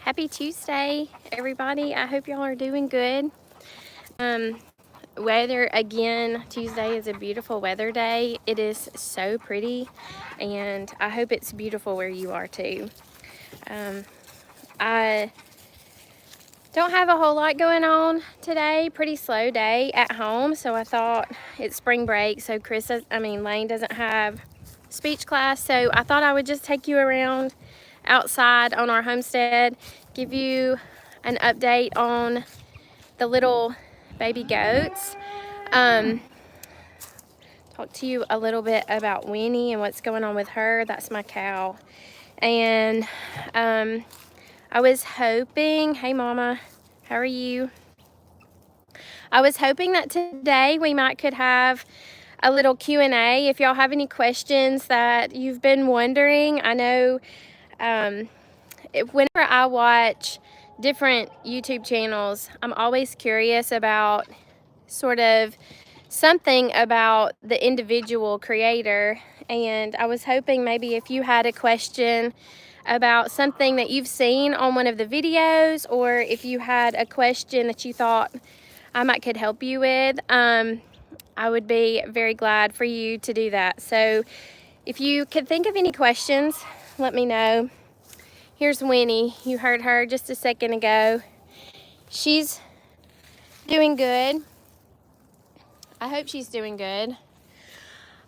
Happy Tuesday, everybody. I hope y'all are doing good. Weather, again, Tuesday is a beautiful weather day. It is so pretty, and I hope it's beautiful where you are too. I don't have a whole lot going on today. Pretty slow day at home, so I thought it's spring break, so Lane doesn't have speech class, so I thought I would just take you around outside on our homestead, give you an update on the little baby goats, talk to you a little bit about Winnie and what's going on with her. That's my cow. And I was hoping, hey mama, how are you? I was hoping that today we could have a little Q&A. If y'all have any questions that you've been wondering, I know whenever I watch different YouTube channels, I'm always curious about sort of something about the individual creator, and I was hoping maybe if you had a question about something that you've seen on one of the videos, or if you had a question that you thought I could help you with, I would be very glad for you to do that. So if you could think of any questions, let me know. Here's Winnie. You heard her just a second ago. She's doing good. I hope she's doing good.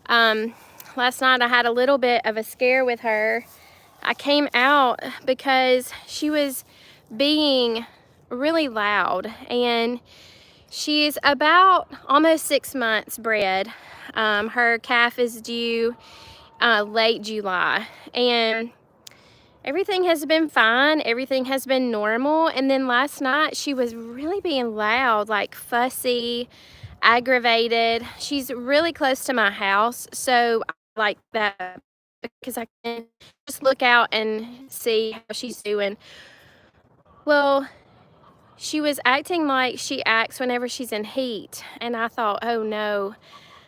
Last night I had a little bit of a scare with her. I came out because she was being really loud, and she's about almost 6 months bred. Her calf is due late July, and everything has been fine. Everything has been normal. And then last night she was really being loud, like fussy, aggravated. She's really close to my house, so I like that because I can just look out and see how she's doing. Well, she was acting like she acts whenever she's in heat, and I thought, oh no,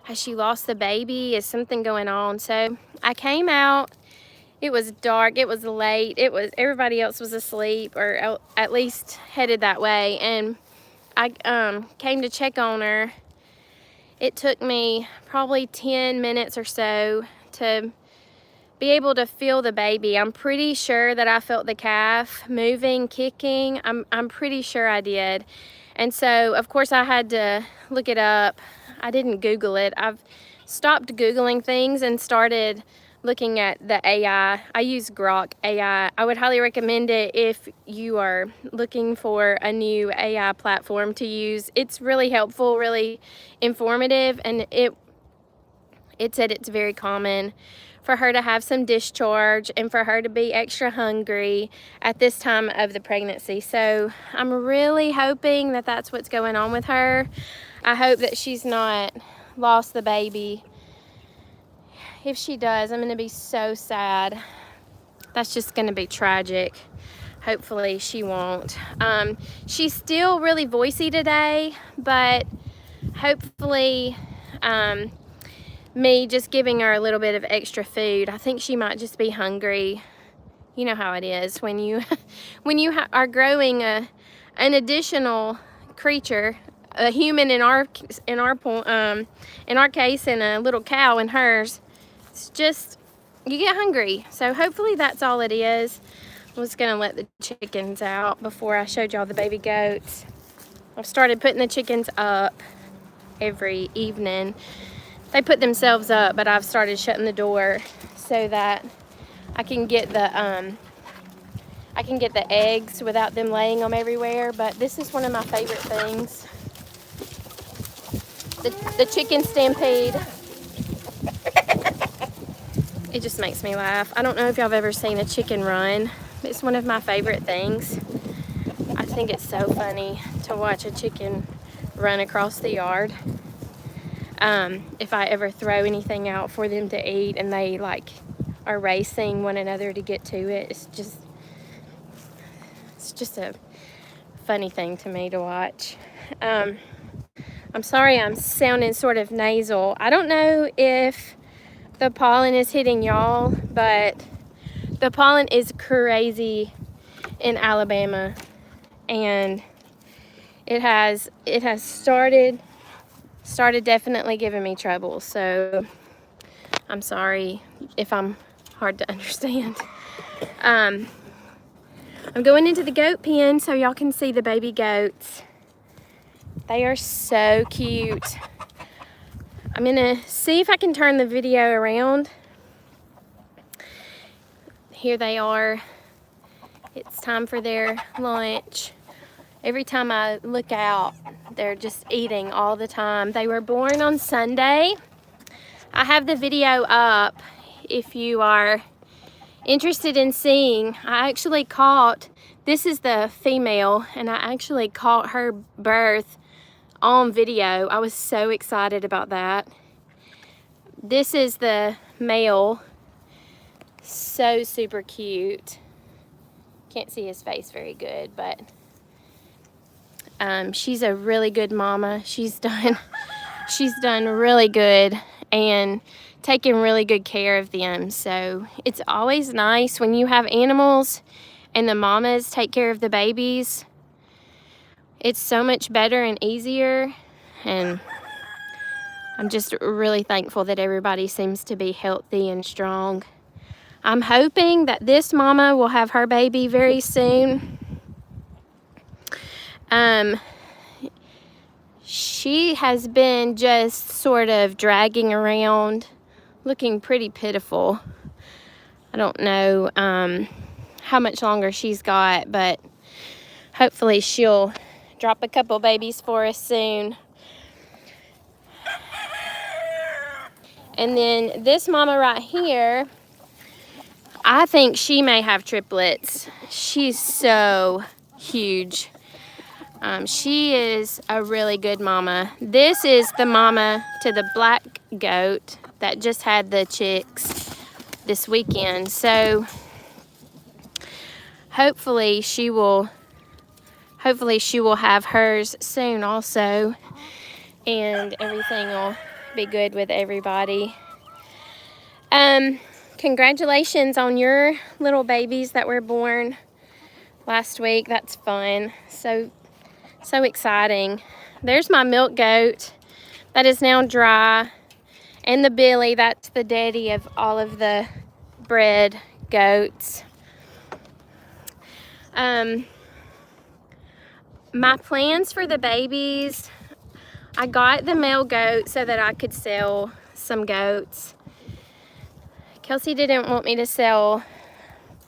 has she lost the baby? Is something going on? So I came out. It was dark, it was late, everybody else was asleep, or at least headed that way, and I came to check on her. It took me probably 10 minutes or so to be able to feel the baby. I'm pretty sure that I felt the calf moving, kicking. I'm pretty sure I did. And so, of course, I had to look it up. I didn't Google it. I've stopped Googling things and started looking at the AI. I use Grok AI. I would highly recommend it if you are looking for a new AI platform to use. It's really helpful, really informative, and it said it's very common for her to have some discharge and for her to be extra hungry at this time of the pregnancy. So I'm really hoping that that's what's going on with her. I hope that she's not lost the baby. If she does, I'm going to be so sad. That's just going to be tragic. Hopefully she won't. She's still really voicey today, but hopefully me just giving her a little bit of extra food, I think she might just be hungry. You know how it is when you are growing an additional creature, a human in our case, and a little cow in hers. It's just, you get hungry. So hopefully that's all it is. I was gonna let the chickens out before I showed y'all the baby goats. I've started putting the chickens up every evening. They put themselves up, but I've started shutting the door so that I can get the eggs without them laying them everywhere. But this is one of my favorite things. The chicken stampede. It just makes me laugh. I don't know if y'all have ever seen a chicken run. It's one of my favorite things. I think it's so funny to watch a chicken run across the yard. If I ever throw anything out for them to eat and they are racing one another to get to it, it's just a funny thing to me to watch. I'm sorry I'm sounding sort of nasal. I don't know if the pollen is hitting y'all, but the pollen is crazy in Alabama, and it has started definitely giving me trouble. So I'm sorry if I'm hard to understand. I'm going into the goat pen so y'all can see the baby goats. They are so cute. I'm gonna see if I can turn the video around. Here they are. It's time for their lunch. Every time I look out, they're just eating all the time. They were born on Sunday. I have the video up if you are interested in seeing. I actually caught, this is the female, and I actually caught her birth on video. I was so excited about that. This is the male. So super cute. Can't see his face very good, but she's a really good mama. She's done really good and taking really good care of them. So it's always nice when you have animals and the mamas take care of the babies. It's so much better and easier, and I'm just really thankful that everybody seems to be healthy and strong. I'm hoping that this mama will have her baby very soon. She has been just sort of dragging around, looking pretty pitiful. I don't know how much longer she's got, but hopefully she'll drop a couple babies for us soon. And then this mama right here, I think she may have triplets. She's so huge. She is a really good mama. This is the mama to the black goat that just had the chicks this weekend. So hopefully she will have hers soon also, and everything will be good with everybody. Congratulations on your little babies that were born last week. That's fun. So exciting. There's my milk goat that is now dry, and the Billy, that's the daddy of all of the bred goats. My plans for the babies, I got the male goat so that I could sell some goats. Kelsey didn't want me to sell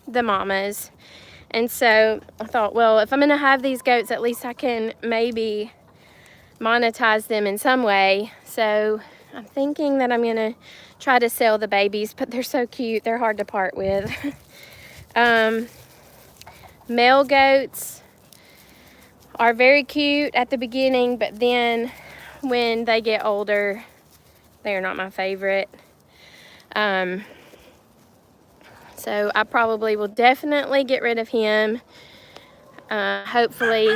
the mamas, and so I thought, well, if I'm gonna have these goats, at least I can maybe monetize them in some way. So I'm thinking that I'm gonna try to sell the babies, but they're so cute, they're hard to part with. Male goats are very cute at the beginning, but then when they get older, they're not my favorite. So I probably will definitely get rid of him. Hopefully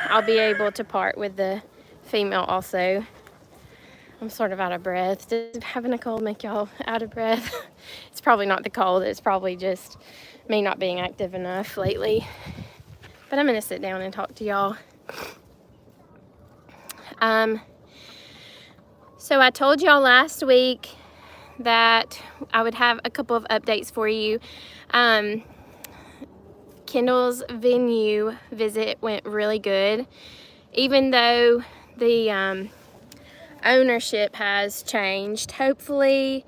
I'll be able to part with the female also. I'm sort of out of breath. Does having a cold make y'all out of breath? It's probably not the cold, it's probably just me not being active enough lately. But I'm gonna sit down and talk to y'all. So I told y'all last week that I would have a couple of updates for you. Kendall's venue visit went really good, even though the ownership has changed. Hopefully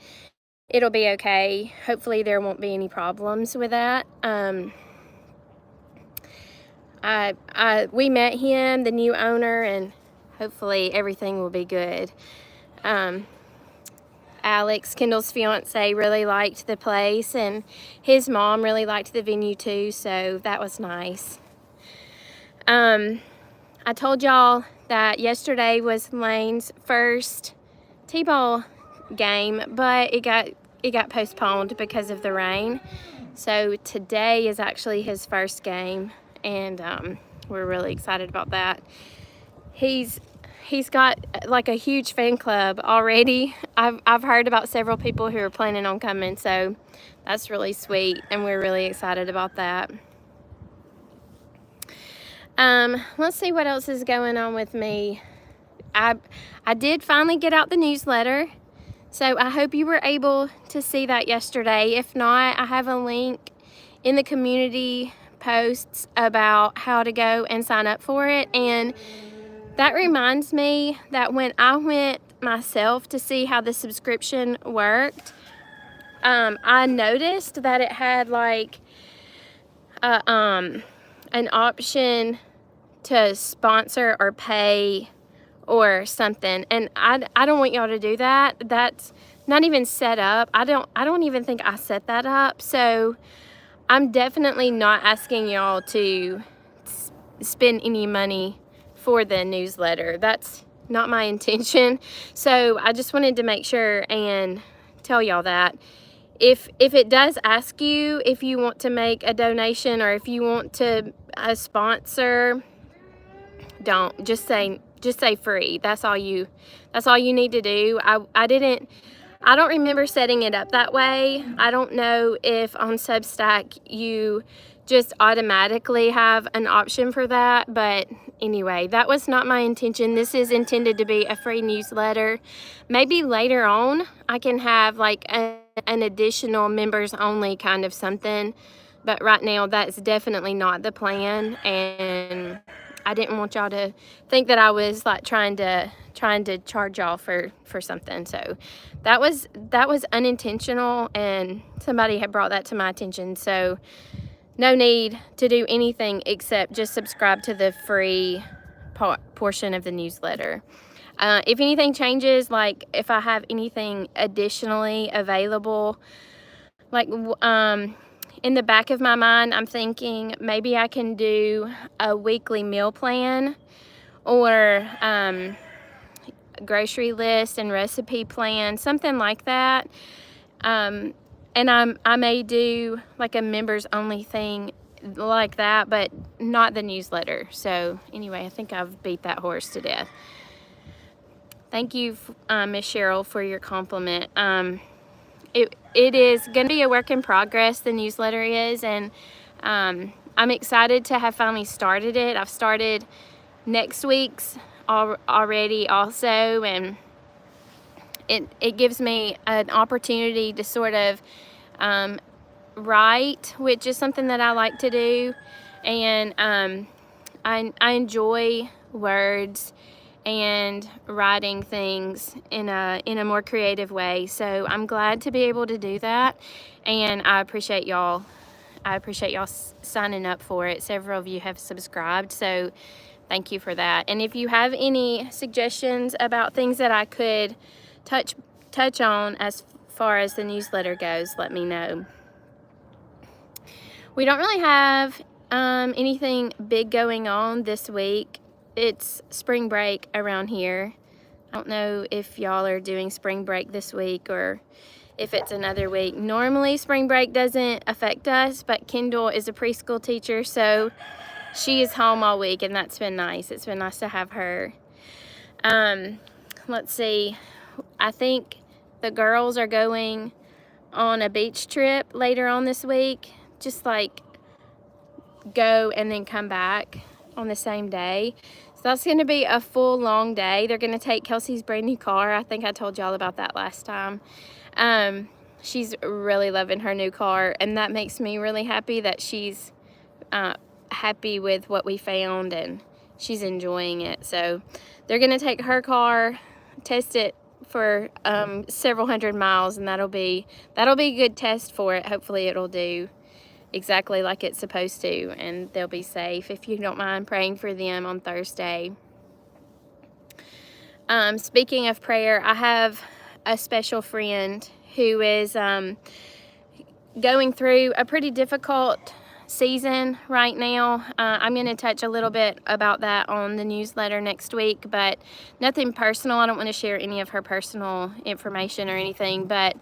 it'll be okay. Hopefully there won't be any problems with that. We met him, the new owner, and hopefully everything will be good. Alex, Kendall's fiance, really liked the place, and his mom really liked the venue too, so that was nice. I told y'all that yesterday was Lane's first T-ball game, but it got postponed because of the rain. So today is actually his first game, and we're really excited about that. He's got like a huge fan club already. I've heard about several people who are planning on coming, so that's really sweet, and we're really excited about that. Let's see what else is going on with me. I did finally get out the newsletter, so I hope you were able to see that yesterday. If not, I have a link in the community posts about how to go and sign up for it. And that reminds me that when I went myself to see how the subscription worked, I noticed that it had like an option to sponsor or pay or something, and I don't want y'all to do that. That's not even set up. I don't even think I set that up. So I'm definitely not asking y'all to spend any money for the newsletter. That's not my intention. So I just wanted to make sure and tell y'all that. If it does ask you if you want to make a donation or if you want to sponsor, don't. Just say free. That's all you need to do. I don't remember setting it up that way. I don't know if on Substack you just automatically have an option for that, but anyway, that was not my intention. This is intended to be a free newsletter. Maybe later on I can have like an additional members only kind of something, but right now that's definitely not the plan, and I didn't want y'all to think that I was like trying to charge y'all for something. So that was unintentional, and somebody had brought that to my attention. So no need to do anything except just subscribe to the free portion of the newsletter. If anything changes, like if I have anything additionally available, like in the back of my mind, I'm thinking maybe I can do a weekly meal plan or grocery list and recipe plan, something like that. And I may do like a members only thing like that, but not the newsletter. So anyway, I think I've beat that horse to death. Thank you, Miss Cheryl, for your compliment. It is going to be a work in progress, the newsletter is, and I'm excited to have finally started it. I've started next week's already also, and it gives me an opportunity to sort of write, which is something that I like to do, and I enjoy words and writing things in a more creative way. So I'm glad to be able to do that, and I appreciate y'all signing up for it. Several of you have subscribed, so thank you for that. And if you have any suggestions about things that I could touch on as far as the newsletter goes, let me know. We don't really have anything big going on this week. It's spring break around here. I don't know if y'all are doing spring break this week or if it's another week. Normally spring break doesn't affect us, but Kendall is a preschool teacher, so she is home all week, and that's been nice. It's been nice to have her. Let's see. I think the girls are going on a beach trip later on this week. Just like go and then come back on the same day. So that's going to be a full long day. They're going to take Kelsey's brand new car. I think I told y'all about that last time. She's really loving her new car, and that makes me really happy that she's happy with what we found and she's enjoying it. So they're going to take her car, test it for several hundred miles, and that'll be a good test for it. Hopefully it'll do exactly like it's supposed to, and they'll be safe. If you don't mind praying for them on Thursday. Speaking of prayer, I have a special friend who is going through a pretty difficult season right now. I'm going to touch a little bit about that on the newsletter next week, but nothing personal. I don't want to share any of her personal information or anything, but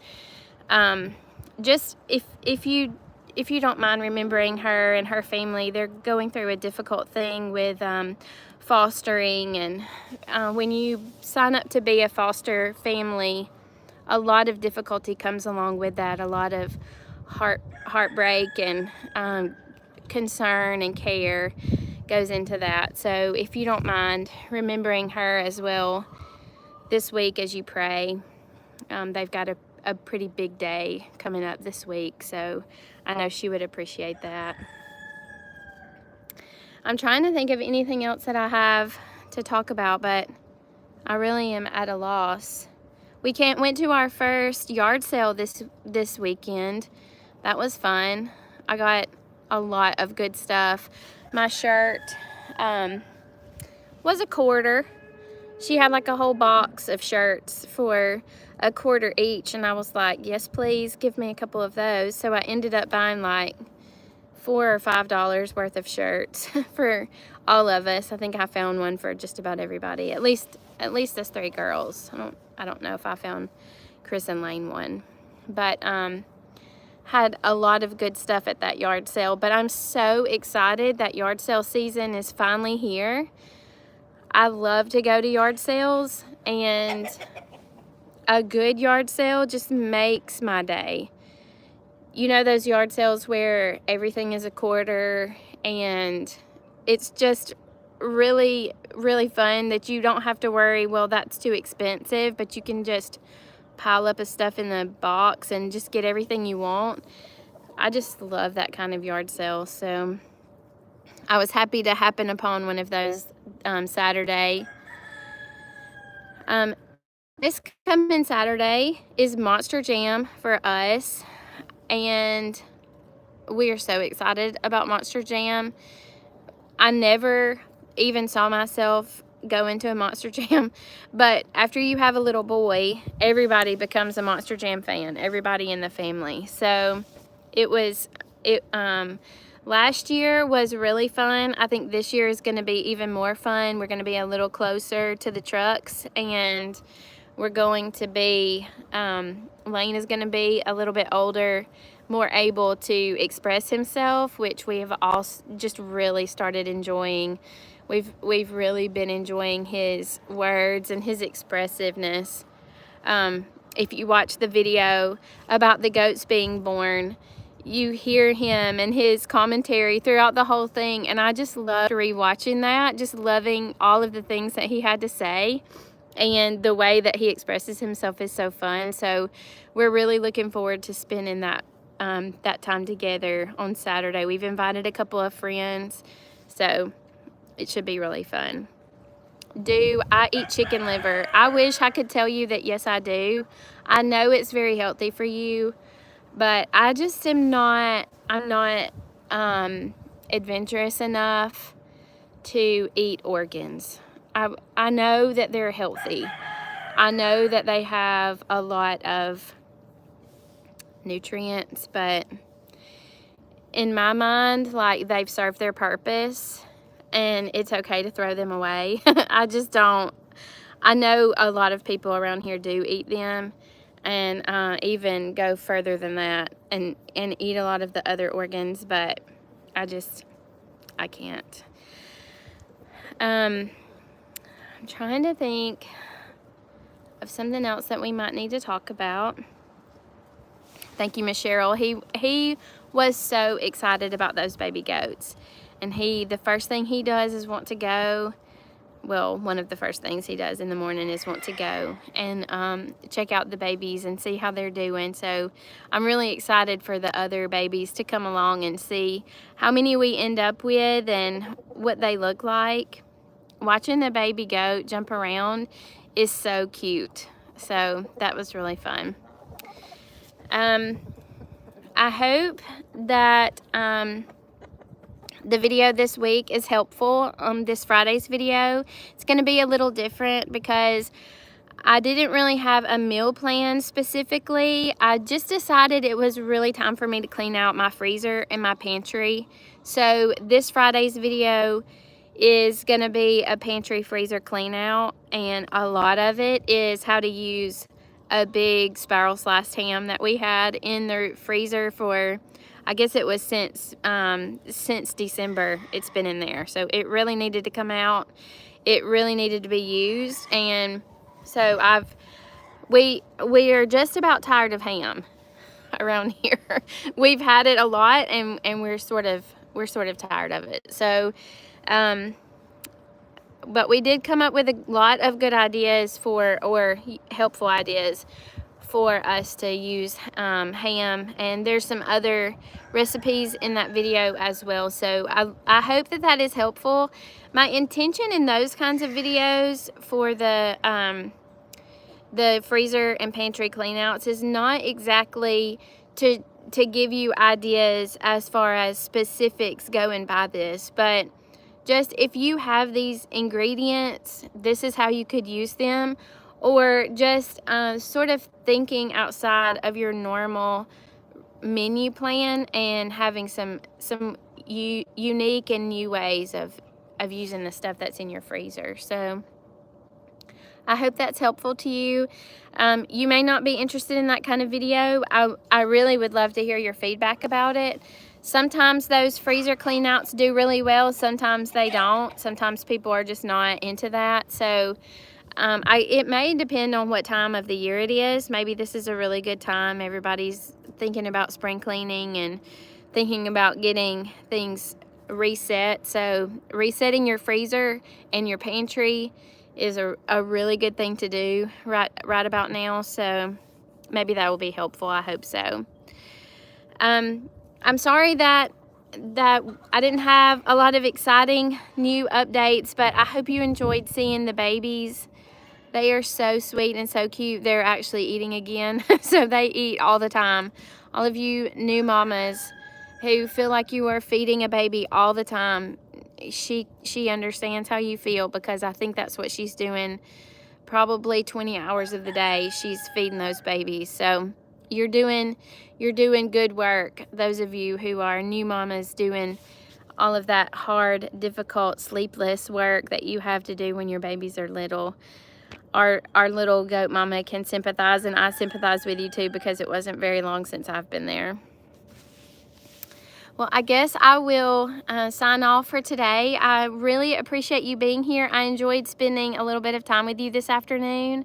just if you don't mind remembering her and her family, they're going through a difficult thing with fostering, and when you sign up to be a foster family, a lot of difficulty comes along with that, a lot of heartbreak and concern and care, goes into that. So if you don't mind remembering her as well this week as you pray. They've got a pretty big day coming up this week, so I know she would appreciate that. I'm trying to think of anything else that I have to talk about, but I really am at a loss. We went to our first yard sale this weekend. That was fun. I got a lot of good stuff. My shirt was a quarter. She had like a whole box of shirts for a quarter each, and I was like, yes please, give me a couple of those. So I ended up buying like $4 or $5 worth of shirts for all of us. I think I found one for just about everybody, at least us 3 girls. I don't know if I found Chris and Lane one, but had a lot of good stuff at that yard sale. But I'm so excited that yard sale season is finally here. I love to go to yard sales, and a good yard sale just makes my day. You know those yard sales where everything is a quarter, and it's just really, really fun that you don't have to worry, well, that's too expensive, but you can just pile up of stuff in the box and just get everything you want. I just love that kind of yard sale. So I was happy to happen upon one of those Saturday. This coming Saturday is Monster Jam for us, and we are so excited about Monster Jam. I never even saw myself go into a Monster Jam, but after you have a little boy, everybody becomes a Monster Jam fan, everybody in the family. So last year was really fun. I think this year is going to be even more fun. We're going to be a little closer to the trucks, and we're going to be, Lane is going to be a little bit older, more able to express himself, which we have all just really started enjoying. We've really been enjoying his words and his expressiveness. If you watch the video about the goats being born, you hear him and his commentary throughout the whole thing, and I just love rewatching that, just loving all of the things that he had to say, and the way that he expresses himself is so fun. So we're really looking forward to spending that time together on Saturday. We've invited a couple of friends, so it should be really fun. Do I eat chicken liver? I wish I could tell you that yes, I do. I know it's very healthy for you, but I just I'm not adventurous enough to eat organs. I know that they're healthy. I know that they have a lot of nutrients, but in my mind, like, they've served their purpose and it's okay to throw them away. I just don't. I know a lot of people around here do eat them, and even go further than that and eat a lot of the other organs, but I can't. I'm trying to think of something else that we might need to talk about. Thank you, Miss Cheryl. He was so excited about those baby goats, and the first thing he does is want to go. Well, one of the first things he does in the morning is want to go and check out the babies and see how they're doing. So I'm really excited for the other babies to come along and see how many we end up with and what they look like. Watching the baby goat jump around is so cute. So that was really fun. I hope that the video this week is helpful. This Friday's video, it's going to be a little different because I didn't really have a meal plan specifically. I just decided it was really time for me to clean out my freezer and my pantry. So this Friday's video is going to be a pantry freezer clean out, and a lot of it is how to use a big spiral sliced ham that we had in the freezer for, I guess it was since December. It's been in there, so it really needed to come out. It really needed to be used, and so we are just about tired of ham around here. We've had it a lot, and we're sort of we're sort of tired of it. So, but we did come up with a lot of good ideas or helpful ideas for us to use ham, and there's some other recipes in that video as well. So I hope that that is helpful. My intention in those kinds of videos for the freezer and pantry cleanouts is not exactly to give you ideas as far as specifics go and buy this, but just if you have these ingredients, this is how you could use them, or just sort of thinking outside of your normal menu plan and having some unique and new ways of using the stuff that's in your freezer. So I hope that's helpful to you. You may not be interested in that kind of video. I really would love to hear your feedback about it. Sometimes those freezer cleanouts do really well. Sometimes they don't. Sometimes people are just not into that. So it may depend on what time of the year it is. Maybe this is a really good time. Everybody's thinking about spring cleaning and thinking about getting things reset. So resetting your freezer and your pantry is a really good thing to do right about now. So maybe that will be helpful. I hope so. I'm sorry that I didn't have a lot of exciting new updates, but I hope you enjoyed seeing the babies. They are so sweet and so cute. They're actually eating again. So they eat all the time. All of you new mamas who feel like you are feeding a baby all the time, she understands how you feel, because I think that's what she's doing probably 20 hours of the day. She's feeding those babies. So you're doing good work, those of you who are new mamas doing all of that hard, difficult, sleepless work that you have to do when your babies are little. Our little goat mama can sympathize, and I sympathize with you too, because it wasn't very long since I've been there. Well, I guess I will sign off for today. I really appreciate you being here. I enjoyed spending a little bit of time with you this afternoon.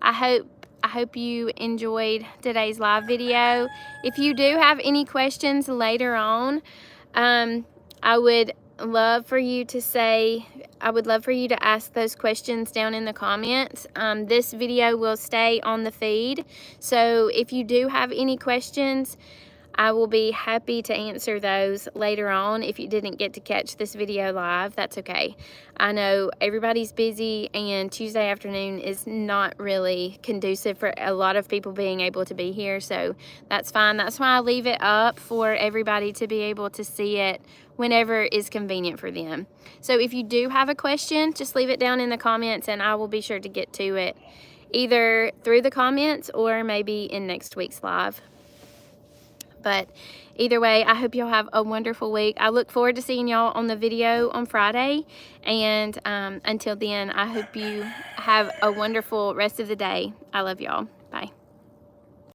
I hope you enjoyed today's live video. If you do have any questions later on, I would love for you to ask those questions down in the comments. This video will stay on the feed. So if you do have any questions, I will be happy to answer those later on. If you didn't get to catch this video live, that's okay. I know everybody's busy, and Tuesday afternoon is not really conducive for a lot of people being able to be here, so that's fine. That's why I leave it up for everybody to be able to see it whenever is convenient for them. So if you do have a question, just leave it down in the comments, and I will be sure to get to it either through the comments or maybe in next week's live. But either way, I hope y'all have a wonderful week. I look forward to seeing y'all on the video on Friday. And until then, I hope you have a wonderful rest of the day. I love y'all.